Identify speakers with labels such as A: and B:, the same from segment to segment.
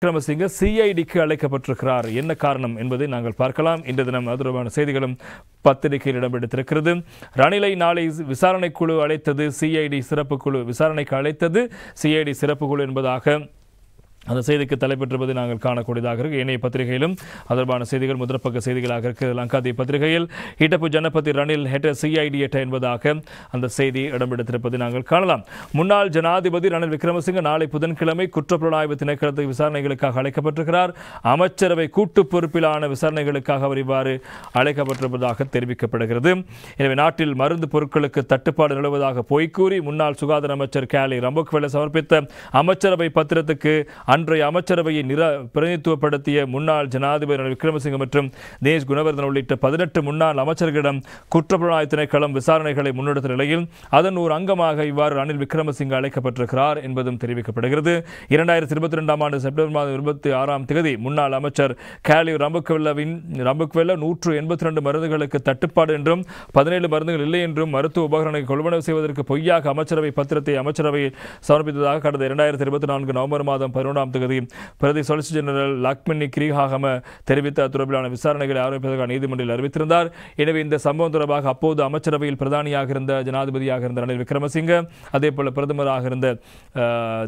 A: விக்ரமசிங்க சிஐடிக்கு அழைக்கப்பட்டிருக்கிறார். என்ன காரணம் என்பதை நாங்கள் பார்க்கலாம். இன்று தினம் அது தொடர்பான செய்திகளும் பத்திரிகையில் இடம்பெடுத்திருக்கிறது. ரணிலை நாளை விசாரணைக்குழு அழைத்தது, சிஐடி சிறப்பு குழு விசாரணைக்கு அழைத்தது சிஐடி சிறப்பு குழு என்பதாக அந்த செய்திக்கு தலைப்பெற்றிருப்பதை நாங்கள் காணக்கூடியதாக இருக்கு. ஏனைய பத்திரிகையிலும் அதற்கான செய்திகள் முதற்பக்க செய்திகளாக இருக்கு. லங்காதி பத்திரிகையில் ஹிட்டப்பு ஜனபதி ரணில் ஹெட்ட சிஐடி எட்ட என்பதாக அந்த செய்தி இடம்பெடுத்திருப்பதை நாங்கள் காணலாம். முன்னாள் ஜனாதிபதி ரணில் விக்ரமசிங்க நாளை புதன்கிழமை குற்றப்புலனாய்வு திணைக்களத்துக்கு விசாரணைகளுக்காக அழைக்கப்பட்டிருக்கிறார். அமைச்சரவை கூட்டு பொறுப்பிலான விசாரணைகளுக்காக அவர் இவ்வாறு அழைக்கப்பட்டிருப்பதாக தெரிவிக்கப்படுகிறது. எனவே நாட்டில் மருந்து பொருட்களுக்கு தட்டுப்பாடு நிலவுவதாக பொய்கூறி முன்னாள் சுகாதார அமைச்சர் கேலி ரம்புக்வெல்ல சமர்ப்பித்த அமைச்சரவை பத்திரத்துக்கு அன்றைய அமைச்சரவையை பிரதிநிதித்துவப்படுத்திய முன்னாள் ஜனாதிபதி ரணில் விக்ரமசிங்க மற்றும் தினேஷ் குணவர்தன உள்ளிட்ட 18 முன்னாள் அமைச்சர்களிடம் குற்றப்புலனாய்வு திணைக்களம் விசாரணைகளை முன்னெடுத்த நிலையில் அதன் ஒரு அங்கமாக இவ்வாறு ரணில் விக்ரமசிங்க அழைக்கப்பட்டிருக்கிறார் என்பதும் தெரிவிக்கப்படுகிறது. 2022 ஆண்டு செப்டம்பர் மாதம் 26 முன்னாள் அமைச்சர் கேலி ரம்புக்வெல்ல 182 மருந்துகளுக்கு தட்டுப்பாடு என்றும் 17 மருந்துகள் இல்லை என்றும் மருத்துவ உபகரணங்களை கொள்வனவு செய்வதற்கு பொய்யாக அமைச்சரவை பத்திரத்தை அமைச்சரவையில் சமர்ப்பித்ததாக கடந்த 2024 நவம்பர் மாதம் 11 பிரதி சொலிசிட்டர் ஜெனரல் லக்மினி கிரிஹாகம தெரிவித்த தொடர்பிலான விசாரணைகளை ஆரம்பிப்பதற்கான நீதிமன்றில் அறிவித்திருந்தார். எனவே இந்த சம்பவம் தொடர்பாக அப்போது அமைச்சரவையில் பிரதானியாக இருந்த ஜனாதிபதியாக இருந்த ரணில் விக்ரமசிங்க, அதே போல பிரதமராக இருந்த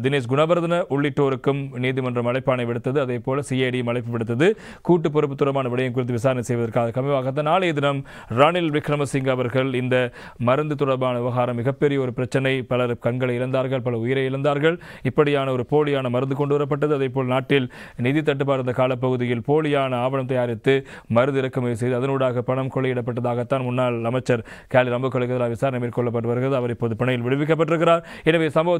A: தினேஷ் குணவர்தன உள்ளிட்டோருக்கும் நீதிமன்றம் அழைப்பாணை விடுத்தது. அதே போல சிஐடியும் அழைப்பு விடுத்தது. கூட்டு பொறுப்பு தொடர்பான விடயம் குறித்து விசாரணை செய்வதற்காக கமிவாக நாளைய தினம் ரணில் விக்ரமசிங்க அவர்கள் இந்த மருந்து தொடர்பான விவகாரம் மிகப்பெரிய ஒரு பிரச்சனை, பலர் கண்களை இழந்தார்கள், பல உயிரை இழந்தார்கள். இப்படியான ஒரு போலியான மருந்து கொண்டு வரப்பட்டது. அதேபோல் நாட்டில் நிதி தட்டுப்பாடு இருந்த காலப்பகுதியில் போலியான ஆவணம் தயாரித்து மருந்து இறக்குமதி செய்து அதனூடாக பணம் கொள்ளையிடப்பட்டதாகத்தான் முன்னாள் அமைச்சர் கேலி ரம்புக்வெல்ல விசாரணை மேற்கொள்ளப்பட்டு வருகிறது. அவர் இப்போது பிணையில் விடுவிக்கப்பட்டிருக்கிறார். எனவே சம்பவம்